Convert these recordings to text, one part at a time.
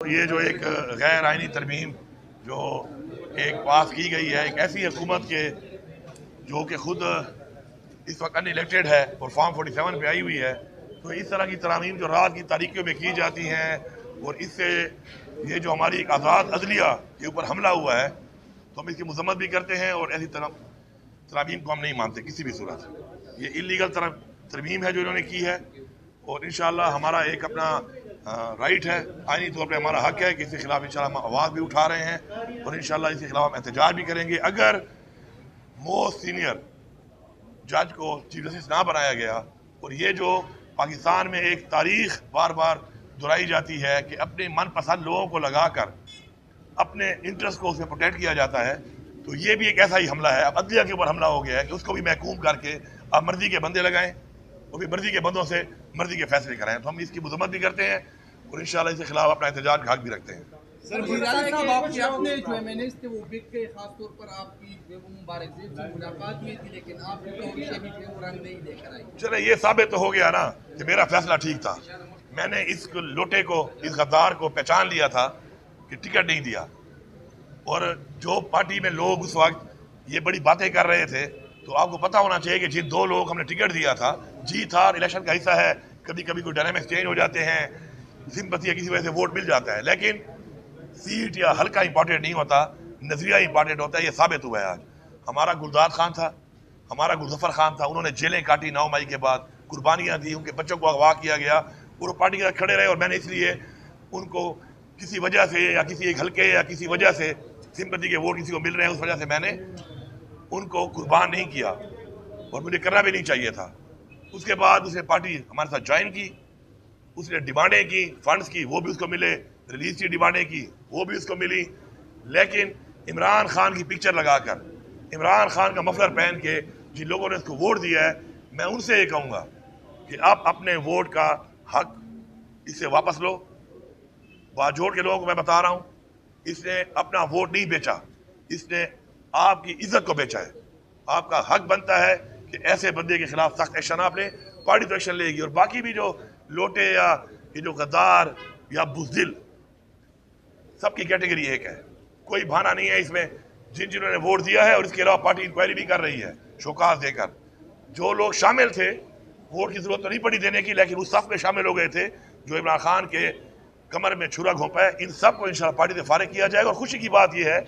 یہ جو ایک غیر آئینی ترمیم جو ایک پاس کی گئی ہے ایک ایسی حکومت کے جو کہ خود اس وقت ان الیکٹڈ ہے اور فارم 47 پہ آئی ہوئی ہے، تو اس طرح کی ترامیم جو رات کی تاریکیوں میں کی جاتی ہیں اور اس سے یہ جو ہماری ایک آزاد عدلیہ کے اوپر حملہ ہوا ہے تو ہم اس کی مذمت بھی کرتے ہیں اور ایسی ترامیم کو ہم نہیں مانتے کسی بھی صورت۔ یہ انلیگل ترمیم ہے جو انہوں نے کی ہے اور انشاءاللہ ہمارا ایک اپنا رائٹ ہے، آئینی طور پہ ہمارا حق ہے کہ اس کے خلاف انشاءاللہ ہم آواز بھی اٹھا رہے ہیں اور انشاءاللہ اس کے خلاف ہم احتجاج بھی کریں گے۔ اگر موسٹ سینئر جج کو چیف جسٹس نہ بنایا گیا اور یہ جو پاکستان میں ایک تاریخ بار بار دہرائی جاتی ہے کہ اپنے من پسند لوگوں کو لگا کر اپنے انٹرسٹ کو اس میں پروٹیکٹ کیا جاتا ہے، تو یہ بھی ایک ایسا ہی حملہ ہے۔ اب عدلیہ کے اوپر حملہ ہو گیا ہے کہ اس کو بھی محکوم کر کے آپ مرضی کے بندے لگائیں اور بھی مرضی کے بندوں سے مرضی کے فیصلے کرائیں، تو ہم اس کی مذمت بھی کرتے ہیں اور انشاءاللہ اس کے خلاف اپنا احتجاج کا حق بھی رکھتے ہیں۔ سر صاحب آپ کے اپنے جو ایمنیز تھے وہ بک کے، خاص طور پر آپ کی مبارک زیب سے ملاقات ہوئی تھی، لیکن آپ کی تو شبی پہ وہ رنگ نہیں لے کر آئی۔ چلے یہ ثابت تو ہو گیا نا کہ میرا فیصلہ ٹھیک تھا، میں نے اس لوٹے کو، اس غدار کو پہچان لیا تھا کہ ٹکٹ نہیں دیا، اور جو پارٹی میں لوگ اس وقت یہ بڑی باتیں کر رہے تھے تو آپ کو پتہ ہونا چاہیے کہ جن دو لوگ ہم نے ٹکٹ دیا تھا، جیت ہار الیکشن کا حصہ ہے، کبھی کبھی کوئی ڈائنامکس چینج ہو جاتے ہیں، سمپتی یا کسی وجہ سے ووٹ مل جاتا ہے، لیکن سیٹ یا حلقہ امپورٹنٹ نہیں ہوتا، نظریہ امپورٹنٹ ہوتا ہے۔ یہ ثابت ہوا ہے آج۔ ہمارا گلداد خان تھا، ہمارا گلظفر خان تھا، انہوں نے جیلیں کاٹی 9 مئی کے بعد، قربانیاں دی، ان کے بچوں کو اغوا کیا گیا اور وہ پارٹی کے ساتھ کھڑے رہے، اور میں نے اس لیے ان کو کسی وجہ سے یا کسی ایک حلقے یا کسی وجہ سے سمپتی کے ووٹ کسی کو مل رہے ہیں اس وجہ سے میں نے ان کو قربان نہیں کیا اور مجھے کرنا بھی نہیں چاہیے تھا۔ اس کے بعد اس نے پارٹی ہمارے ساتھ جوائن کی، اس نے ڈیمانڈیں کی، فنڈز کی، وہ بھی اس کو ملے، ریلیز کی ڈیمانڈیں کی، وہ بھی اس کو ملی، لیکن عمران خان کی پکچر لگا کر، عمران خان کا مفلر پہن کے جن لوگوں نے اس کو ووٹ دیا ہے، میں ان سے یہ کہوں گا کہ آپ اپنے ووٹ کا حق اس سے واپس لو۔ باجوڑ کے لوگوں کو میں بتا رہا ہوں، اس نے اپنا ووٹ نہیں بیچا، اس نے آپ کی عزت کو بیچا ہے۔ آپ کا حق بنتا ہے کہ ایسے بندے کے خلاف سخت ایکشن آپ لیں، پارٹی تو ایکشن لے گی، اور باقی بھی جو لوٹے یا یہ جو غدار یا بزدل، سب کی کیٹیگری ایک ہے، کوئی بہانہ نہیں ہے اس میں۔ جنہوں نے ووٹ دیا ہے اور اس کے علاوہ پارٹی انکوائری بھی کر رہی ہے شوکاز دے کر، جو لوگ شامل تھے ووٹ کی ضرورت تو نہیں پڑی دینے کی، لیکن اس صف میں شامل ہو گئے تھے جو عمران خان کے کمر میں چھرا گھونپا ہے، ان سب کو انشاءاللہ پارٹی سے فارغ کیا جائے گا۔ اور خوشی کی بات یہ ہے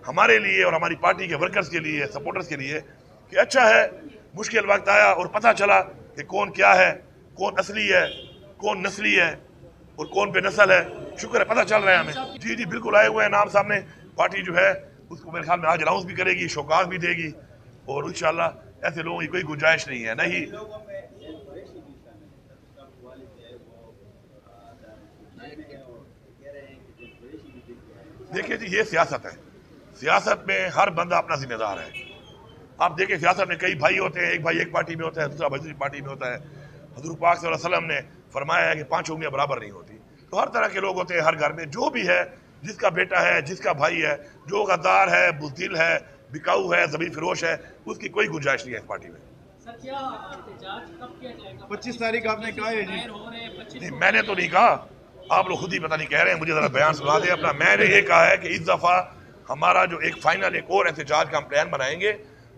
ہمارے لیے اور ہماری پارٹی کے ورکرز کے لیے، سپورٹرز کے لیے، کہ اچھا ہے مشکل وقت آیا اور پتہ چلا کہ کون کیا ہے، کون اصلی ہے، کون نسلی ہے اور کون بے نسل ہے۔ شکر ہے پتہ چل رہا ہے ہمیں۔ جی بالکل آئے ہوئے ہیں نام سامنے، پارٹی جو ہے اس کو میرے خیال میں آج اناؤنس بھی کرے گی، شوکاز بھی دے گی، اور انشاءاللہ ایسے لوگوں کی کوئی گنجائش نہیں ہے۔ نہیں دیکھیں جی، یہ سیاست ہے، سیاست میں ہر بندہ اپنا ذمہ دار ہے۔ آپ دیکھیں سیاست میں کئی بھائی ہوتے ہیں، ایک بھائی ایک پارٹی میں ہوتا ہے، دوسرا بھائی دوسری پارٹی میں ہوتا ہے۔ حضور پاک صلی اللہ علیہ وسلم نے فرمایا ہے کہ 5 انگلیاں برابر نہیں ہوتی، تو ہر طرح کے لوگ ہوتے ہیں ہر گھر میں، جو بھی ہے، جس کا بیٹا ہے، جس کا بھائی ہے، جو غدار ہے، بزدل ہے، بکاؤ ہے، زمین فروش ہے، اس کی کوئی گنجائش نہیں ہے اس پارٹی میں۔ 25 تاریخ آپ نے کہا ہے جی؟ نہیں، میں نے تو نہیں کہا، آپ لوگ خود ہی پتہ نہیں کہہ رہے ہیں، مجھے ذرا بیان سنا دیں اپنا۔ میں نے یہ کہا ہے کہ اس دفعہ ہمارا جو ایک فائنل ایک اور احتجاج کا ہم پلان بنائیں گے،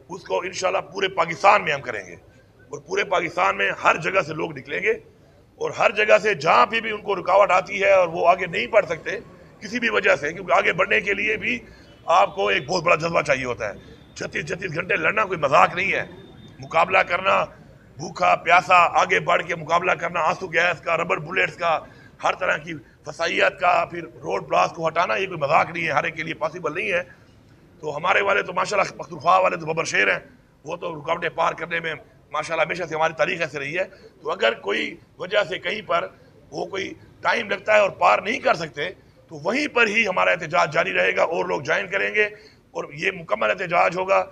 اس کو انشاءاللہ پورے پاکستان میں ہم کریں گے، اور پورے پاکستان میں ہر جگہ سے لوگ نکلیں گے، اور ہر جگہ سے جہاں بھی ان کو رکاوٹ آتی ہے اور وہ آگے نہیں بڑھ سکتے کسی بھی وجہ سے، کیونکہ آگے بڑھنے کے لیے بھی آپ کو ایک بہت بڑا جذبہ چاہیے ہوتا ہے۔ 36 گھنٹے لڑنا کوئی مذاق نہیں ہے، مقابلہ کرنا، بھوکا پیاسا آگے بڑھ کے مقابلہ کرنا، آنسو گیس کا، ربر بلیٹس کا، ہر طرح کی فسائیت کا، پھر روڈ بلاس کو ہٹانا، یہ کوئی مذاق نہیں ہے، ہر ایک کے لیے پاسبل نہیں ہے۔ تو ہمارے والے تو ماشاءاللہ پختونخوا والے تو ببر شیر ہیں، وہ تو رکاوٹیں پار کرنے میں ماشاءاللہ ہمیشہ سے ہماری تاریخ ایسے رہی ہے۔ تو اگر کوئی وجہ سے کہیں پر وہ کوئی ٹائم لگتا ہے اور پار نہیں کر سکتے تو وہیں پر ہی ہمارا احتجاج جاری رہے گا، اور لوگ جوائن کریں گے، اور یہ مکمل احتجاج ہوگا،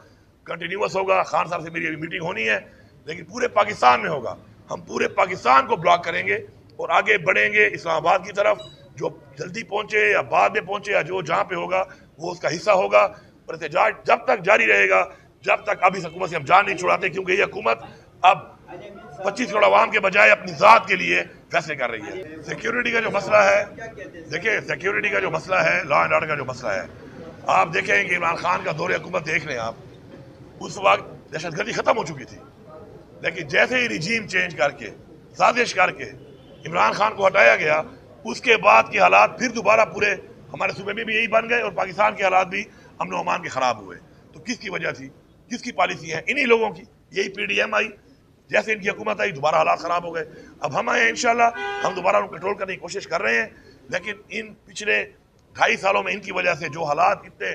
کنٹینیوس ہوگا۔ خان صاحب سے میری ابھی میٹنگ ہونی ہے، لیکن پورے پاکستان میں ہوگا۔ ہم پورے پاکستان کو بلاک کریں گے اور آگے بڑھیں گے اسلام آباد کی طرف، جو جلدی پہنچے یا بعد میں پہنچے یا جو جہاں پہ ہوگا وہ اس کا حصہ ہوگا، اور احتجاج جب تک جاری رہے گا جب تک اب اس حکومت سے ہم جان نہیں چھڑاتے، کیونکہ یہ حکومت اب 25 کروڑ عوام کے بجائے اپنی ذات کے لیے फैसले कर रही है। सिक्योरिटी का जो मसला है, देखिए सिक्योरिटी का जो मसला है, लॉ एंड ऑर्डर का जो मसला है, आप देखें कि इमरान खान का दौरे हुकूमत देख लें आप, उस वक्त दहशतगर्दी खत्म हो चुकी थी, लेकिन जैसे ही रिजीम चेंज करके साजिश करके इमरान खान को हटाया गया, उसके बाद के हालात फिर दोबारा पूरे हमारे सूबे में भी यही बन गए और पाकिस्तान के हालात भी अमन अमान के खराब हुए। तो किसकी वजह थी, किसकी पॉलिसी है? इन्हीं लोगों की। यही PDM आई, जैसे इनकी हुकूमत आई दोबारा हालात खराब हो गए। अब हम आए इंशाल्लाह, हम दोबारा उनको कंट्रोल करने की कोशिश कर रहे हैं, लेकिन इन पिछले 2.5 सालों में इनकी वजह से जो हालात इतने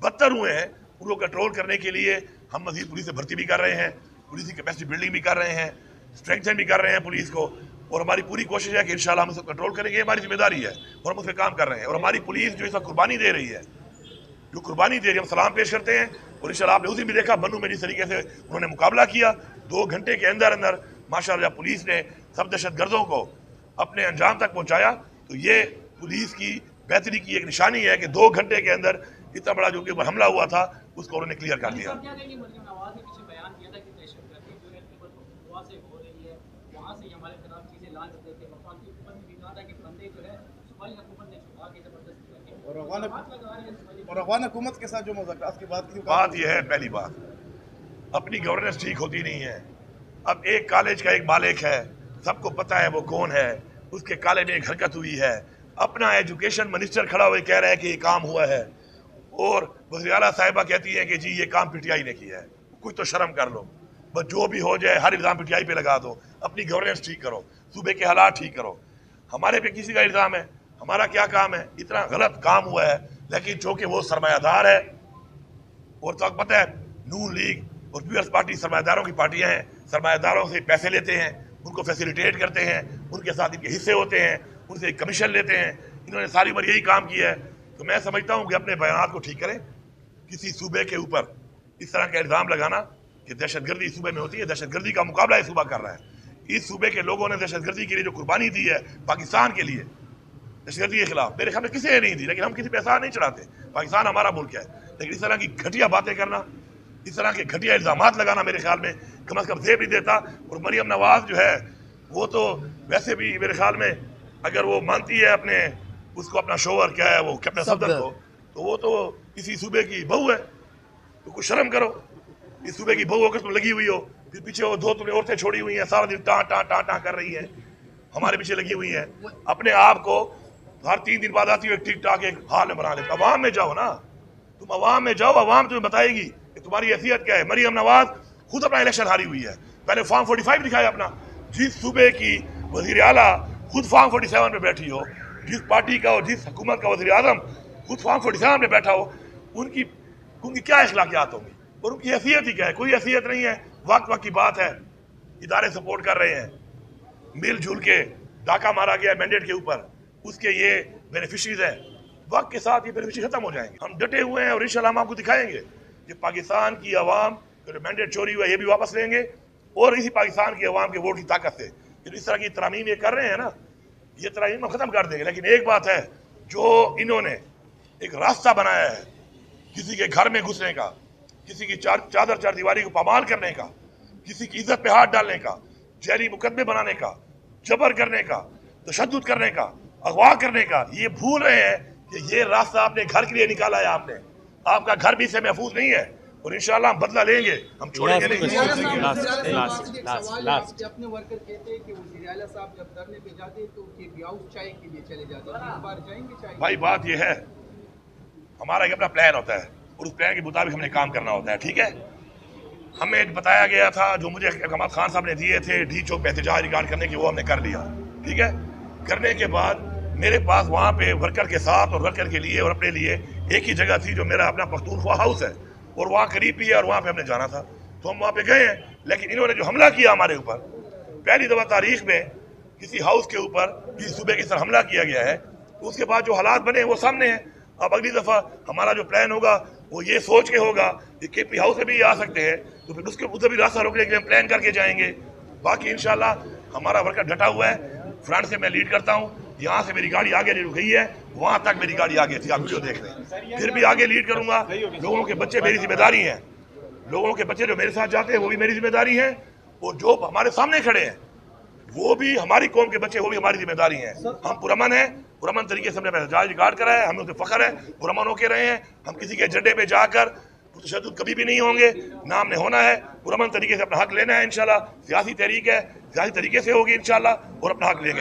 बदतर हुए हैं, उनको कंट्रोल करने के लिए हम मजीद पुलिस से भर्ती भी कर रहे हैं, पुलिस की कैपेसिटी बिल्डिंग भी कर रहे हैं, स्ट्रेंथन भी कर रहे हैं पुलिस को, और हमारी पूरी कोशिश है कि इंशाल्लाह हम इसको कंट्रोल करेंगे। ये हमारी जिम्मेदारी है और हम उस पर काम कर रहे हैं। और हमारी पुलिस जो इस वक्त कुर्बानी दे रही है, जो कुर्बानी दे रही है, हम सलाम पेश करते हैं। और इंशाल्लाह आपने उस दिन भी देखा बन्नू में जिस तरीके से उन्होंने मुकाबला किया, 2 घंटे के अंदर अंदर माशाअल्लाह पुलिस ने सब दहशतगर्दों को अपने अंजाम तक पहुँचाया। तो ये पुलिस की बेहतरी की एक निशानी है कि 2 घंटे के अंदर इतना बड़ा जो कि हमला हुआ था उसको उन्होंने क्लियर कर दिया। और अफगान हुकूमत के साथ जो मुज़ाकरात की बात यह है, पहली बात अपनी गवर्नेंस ठीक होती नहीं है। अब एक कॉलेज का एक मालिक है, सबको पता है वो कौन है, उसके कॉलेज में एक हरकत हुई है, अपना एजुकेशन मिनिस्टर खड़ा हुए कह रहा है कि ये काम हुआ है, और वज़ीर आला साहिबा कहती है कि जी ये काम PTI ने किया है। कुछ तो शर्म कर लो, बस जो भी हो जाए हर इल्ज़ाम PTI पे लगा दो। अपनी गवर्नेंस ठीक करो, सूबे के हालात ठीक करो। हमारे पे किसी का इल्ज़ाम है, हमारा क्या काम है? इतना गलत काम हुआ है, लेकिन चूँकि वो सरमायादार है, और तो आपको पता है नून लीग और पीपल्स पार्टी सरमायादारों की पार्टियां हैं, सरमायादारों से पैसे लेते हैं, उनको फैसिलिटेट करते हैं, उनके साथ इनके हिस्से होते हैं, उनसे कमीशन लेते हैं। इन्होंने सारी उम्र यही काम किया है। तो मैं समझता हूँ कि अपने बयान को ठीक करें। किसी सूबे के ऊपर इस तरह का इल्ज़ाम लगाना कि दहशतगर्दी इस सूबे में होती है, दहशतगर्दी का मुकाबला ये सूबा कर रहा है। इस सूबे के लोगों ने दहशतगर्दी के लिए जो कुर्बानी दी है पाकिस्तान के लिए, दहशतगर्दी के खिलाफ, मेरे ख्याल में किसी ने नहीं दी, लेकिन हम किसी पे एहसान नहीं चढ़ाते। पाकिस्तान हमारा मुल्क है, लेकिन इस तरह की घटिया बातें करना, इस तरह के घटिया इल्ज़ामात लगाना मेरे ख्याल में कम से कम जेब नहीं देता। और मरियम नवाज जो है वो तो वैसे भी मेरे ख्याल में अगर वो मानती है अपने उसको अपना शोवर क्या है वो कैप्टन सफदर को, तो वो तो किसी सूबे की बहू है। तो कुछ शर्म करो, इस सूबे की बहू होकर तुम लगी हुई हो, फिर पीछे वो 2 तुमने औरतें छोड़ी हुई हैं, सारा दिन टाँ टाँ टाँ टाँ कर रही हैं, हमारे पीछे लगी हुई हैं। अपने आप को हर 3 दिन बाद आती हुई टिक टाक एक हाल में बना लेते। अवाम में जाओ ना, तुम अवाम में जाओ, अवाम तुम्हें बताएगी कि तुम्हारी हैसियत क्या है। मरियम नवाज खुद अपना इलेक्शन हारी हुई है, पहले फॉर्म 45 दिखाया अपना। जिस सूबे की वजीर आला खुद फॉर्म 47 में बैठी हो, जिस पार्टी का और जिस हुकूमत का वजीर आजम खुद फॉर्म 47 में बैठा हो, उनकी क्या अखलाकियात होंगी और उनकी हैसियत ही क्या है? कोई हैसियत नहीं है। वक्त वक्त की बात है, इदारे सपोर्ट कर रहे हैं, मिलजुल के डाका मारा गया मैंडेट के ऊपर, उसके ये बेनिफिशरीज हैं। वक्त के साथ ये बेनिफिशरी खत्म हो जाएंगे। हम डटे हुए हैं और इंशाल्लाह हम आपको दिखाएंगे कि पाकिस्तान की आवाम का जो मैंडेट चोरी हुआ है ये भी वापस लेंगे, और इसी पाकिस्तान की आवाम के वोट की ताकत से इस तरह की तरामीम ये कर रहे हैं ना, ये तरामीम हम खत्म कर देंगे। लेकिन एक बात है, जो इन्होंने एक रास्ता बनाया है किसी के घर में घुसने का, किसी की चादर चारदीवारी को पामाल करने का, किसी की इज्जत पे हाथ डालने का, जहरी मुकदमे बनाने का, जबर करने का, तशद्दुद करने का, अगवा करने का, ये भूल रहे हैं कि ये रास्ता आपने घर के लिए निकाला है। आपका घर भी इससे महफूज नहीं है, और इंशाल्लाह हम बदला लेंगे, हम छोड़ेंगे नहीं। अपने वर्कर कहते हैं कि वज़ीर आला साहब जब धरने पे जाते तो केपी हाउस चाय के लिए चले जाते हैं, इस बार जाएंगे चाय? भाई बात ये है, हमारा एक अपना प्लान होता है और उस प्लान के मुताबिक हमने काम करना होता है, ठीक है। हमें बताया गया था, जो मुझे कमाल खान साहब ने दिए थे डी चौक पे एहतजाज रिकॉर्ड करने की, वो हमने कर लिया, ठीक है। करने के बाद मेरे पास वहाँ पे वर्कर के साथ और वर्कर के लिए और अपने लिए एक ही जगह थी जो मेरा अपना पख्तूनख्वा हाउस है, और वहाँ करीब भी है, और वहाँ पे हमने जाना था, तो हम वहाँ पे गए हैं। लेकिन इन्होंने जो हमला किया हमारे ऊपर, पहली दफ़ा तारीख में किसी हाउस के ऊपर किसी सूबे की तरह हमला किया गया है, उसके बाद जो हालात बने वो सामने हैं। अब अगली दफ़ा हमारा जो प्लान होगा वो ये सोच के होगा कि केपी हाउस से भी आ सकते हैं, तो फिर उसके उधर भी रास्ता रोकने के लिए हम प्लान करके जाएंगे। बाकी इंशाल्लाह हमारा वर्कर डटा हुआ है, फ्रंट से मैं लीड करता हूँ, यहाँ से मेरी गाड़ी आगे रुक गई है, वहाँ तक मेरी गाड़ी आगे थी, आप वीडियो देख रहे हैं, फिर भी आगे लीड करूँगा। लोगों के बच्चे मेरी जिम्मेदारी हैं, लोगों के बच्चे जो मेरे साथ जाते हैं वो भी मेरी जिम्मेदारी है, और जो हमारे सामने खड़े हैं وہ بھی ہماری قوم کے بچے، وہ بھی ہماری ذمہ داری ہیں. ہم پرامن ہیں، پرامن طریقے سے ہم نے احتجاج ریکارڈ کرا ہے، ہمیں اس پہ فخر ہے، پرامن ہو کے رہے ہیں. ہم کسی کے ایجنڈے پہ جا کر تشدد کبھی بھی نہیں ہوں گے، نہ ہم نے ہونا ہے. پرامن طریقے سے اپنا حق لینا ہے انشاءاللہ. سیاسی تحریک ہے، سیاسی طریقے سے ہوگی انشاءاللہ، اور اپنا حق لیں گے.